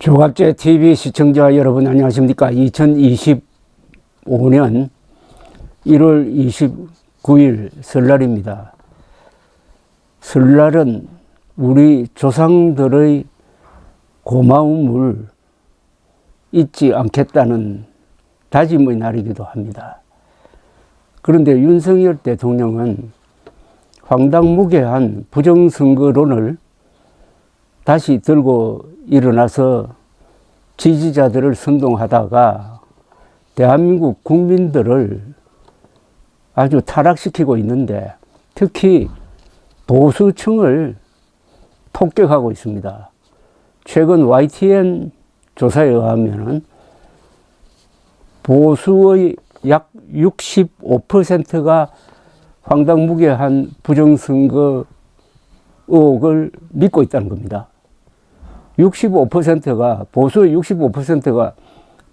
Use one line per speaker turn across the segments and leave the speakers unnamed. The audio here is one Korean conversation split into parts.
조갑제 TV 시청자 여러분 안녕하십니까. 2025년 1월 29일 설날입니다. 설날은 우리 조상들의 고마움을 잊지 않겠다는 다짐의 날이기도 합니다. 그런데 윤석열 대통령은 황당무계한 부정선거론을 다시 들고 일어나서 지지자들을 선동하다가 대한민국 국민들을 아주 타락시키고 있는데, 특히 보수층을 폭격하고 있습니다. 최근 YTN 조사에 의하면 보수의 약 65%가 황당무계한 부정선거 의혹을 믿고 있다는 겁니다. 65%가, 보수의 65%가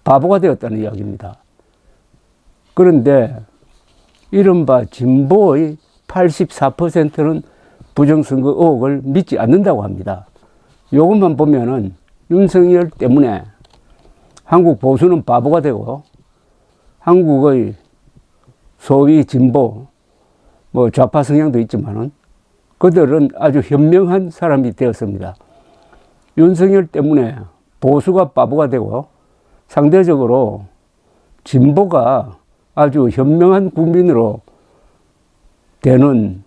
바보가 되었다는 이야기입니다. 그런데 이른바 진보의 84%는 부정선거 의혹을 믿지 않는다고 합니다. 이것만 보면은 윤석열 때문에 한국 보수는 바보가 되고, 한국의 소위 진보, 좌파 성향도 있지만은 그들은 아주 현명한 사람이 되었습니다. 윤석열 때문에 보수가 바보가 되고 상대적으로 진보가 아주 현명한 국민으로 되는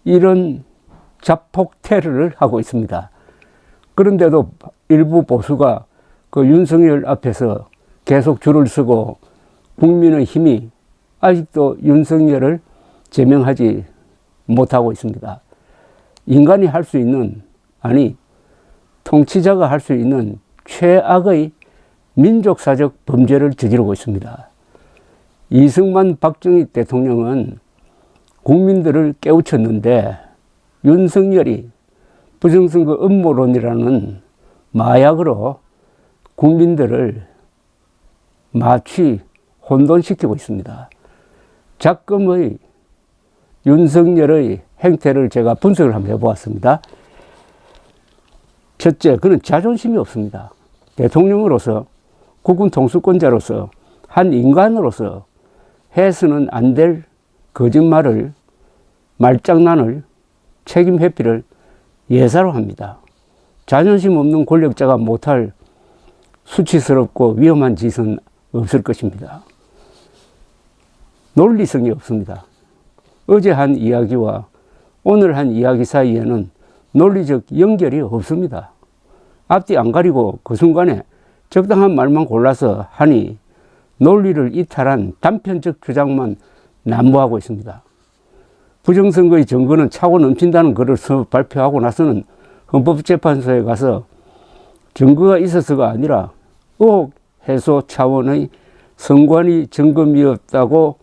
이런 자폭 테러를 하고 있습니다. 그런데도 일부 보수가 그 윤석열 앞에서 계속 줄을 서고 국민의 힘이 아직도 윤석열을 제명하지 못하고 있습니다. 인간이 할 수 있는, 아니 통치자가 할 수 있는 최악의 민족사적 범죄를 저지르고 있습니다. 이승만 박정희 대통령은 국민들을 깨우쳤는데, 윤석열이 부정선거 음모론이라는 마약으로 국민들을 마취, 혼돈시키고 있습니다. 작금의 윤석열의 행태를 제가 분석을 한번 해보았습니다. 첫째, 그는 자존심이 없습니다. 대통령으로서, 국군 통수권자로서, 한 인간으로서 해서는 안 될 거짓말을, 말장난을, 책임 회피를 예사로 합니다. 자존심 없는 권력자가 못할 수치스럽고 위험한 짓은 없을 것입니다. 논리성이 없습니다. 어제 한 이야기와 오늘 한 이야기 사이에는 논리적 연결이 없습니다. 앞뒤 안 가리고 그 순간에 적당한 말만 골라서 하니 논리를 이탈한 단편적 주장만 난무하고 있습니다. 부정선거의 증거는 차고 넘친다는 글을 발표하고 나서는 헌법재판소에 가서 증거가 있어서가 아니라 의혹 해소 차원의 선관위 점검이었다고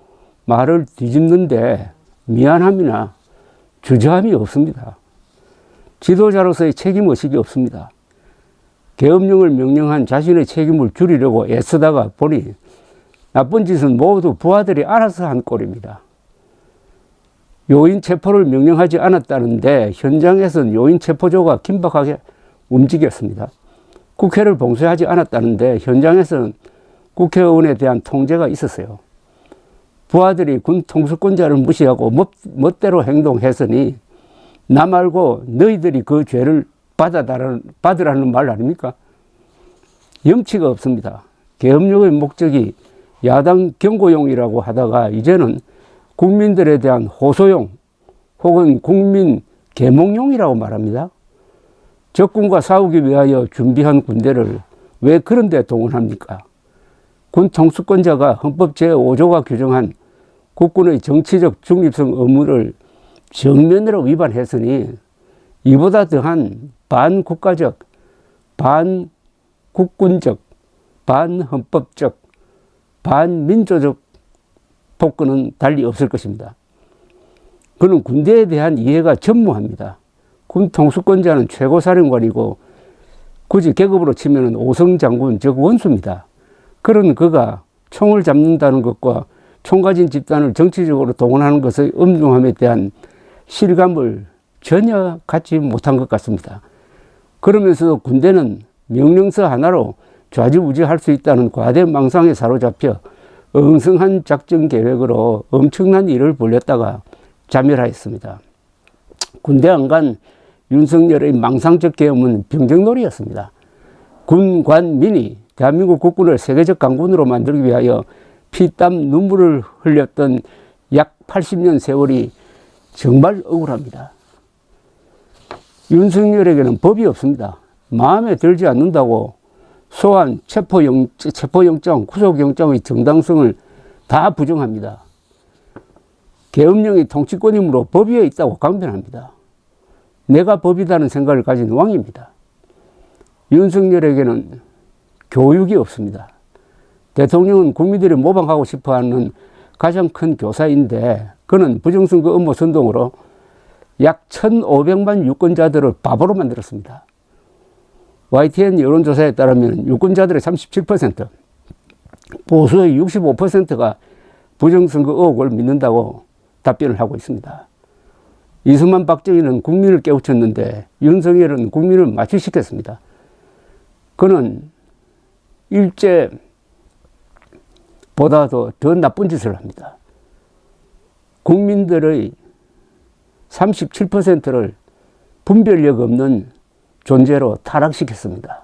말을 뒤집는데 미안함이나 주저함이 없습니다. 지도자로서의 책임의식이 없습니다. 계엄령을 명령한 자신의 책임을 줄이려고 애쓰다가 보니 나쁜 짓은 모두 부하들이 알아서 한 꼴입니다. 요인 체포를 명령하지 않았다는데 현장에서는 요인 체포조가 긴박하게 움직였습니다. 국회를 봉쇄하지 않았다는데 현장에서는 국회의원에 대한 통제가 있었어요. 부하들이 군 통수권자를 무시하고 멋대로 행동했으니 나 말고 너희들이 그 죄를 받으라는 말 아닙니까? 염치가 없습니다. 계엄령의 목적이 야당 경고용이라고 하다가 이제는 국민들에 대한 호소용 혹은 국민 계몽용이라고 말합니다. 적군과 싸우기 위하여 준비한 군대를 왜 그런 데 동원합니까? 군 통수권자가 헌법 제5조가 규정한 국군의 정치적 중립성 의무를 정면으로 위반했으니 이보다 더한 반국가적, 반국군적, 반헌법적, 반민주적 폭거는 달리 없을 것입니다. 그는 군대에 대한 이해가 전무합니다. 군 통수권자는 최고사령관이고 굳이 계급으로 치면 5성 장군, 즉 원수입니다. 그런 그가 총을 잡는다는 것과 총 가진 집단을 정치적으로 동원하는 것의 엄중함에 대한 실감을 전혀 갖지 못한 것 같습니다. 그러면서도 군대는 명령서 하나로 좌지우지할 수 있다는 과대 망상에 사로잡혀 엉성한 작전 계획으로 엄청난 일을 벌였다가 자멸하였습니다. 군대 안 간 윤석열의 망상적 계엄은 병정놀이였습니다. 군, 관, 민이 대한민국 국군을 세계적 강군으로 만들기 위하여 피땀 눈물을 흘렸던 약 80년 세월이 정말 억울합니다. 윤석열에게는 법이 없습니다. 마음에 들지 않는다고 소환, 체포영장, 구속영장의 정당성을 다 부정합니다. 계엄령이 통치권이므로 법 위에 있다고 강변합니다. 내가 법이다는 생각을 가진 왕입니다. 윤석열에게는 교육이 없습니다. 대통령은 국민들이 모방하고 싶어하는 가장 큰 교사인데 그는 부정선거 음모 선동으로 약 1,500만 유권자들을 바보로 만들었습니다. YTN 여론조사에 따르면 유권자들의 37%, 보수의 65%가 부정선거 의혹을 믿는다고 답변을 하고 있습니다. 이승만, 박정희는 국민을 깨우쳤는데 윤석열은 국민을 마취시켰습니다. 그는 일제보다도 더 나쁜 짓을 합니다. 국민들의 37%를 분별력 없는 존재로 타락시켰습니다.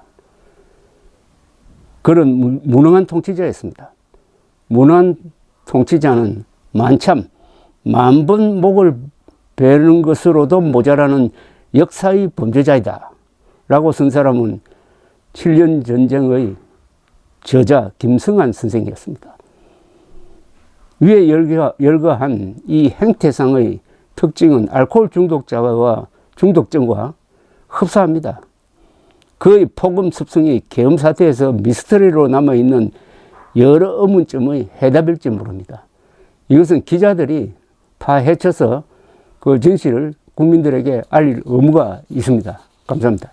그런 무능한 통치자였습니다. 무능한 통치자는 만참 만번 목을 베는 것으로도 모자라는 역사의 범죄자이다 라고 쓴 사람은 7년 전쟁의 저자 김성한 선생이었습니다. 위에 열거한 이 행태상의 특징은 알코올 중독증과 흡사합니다. 그의 폭음 습성이 계엄 사태에서 미스터리로 남아있는 여러 의문점의 해답일지 모릅니다. 이것은 기자들이 파헤쳐서 그 진실을 국민들에게 알릴 의무가 있습니다. 감사합니다.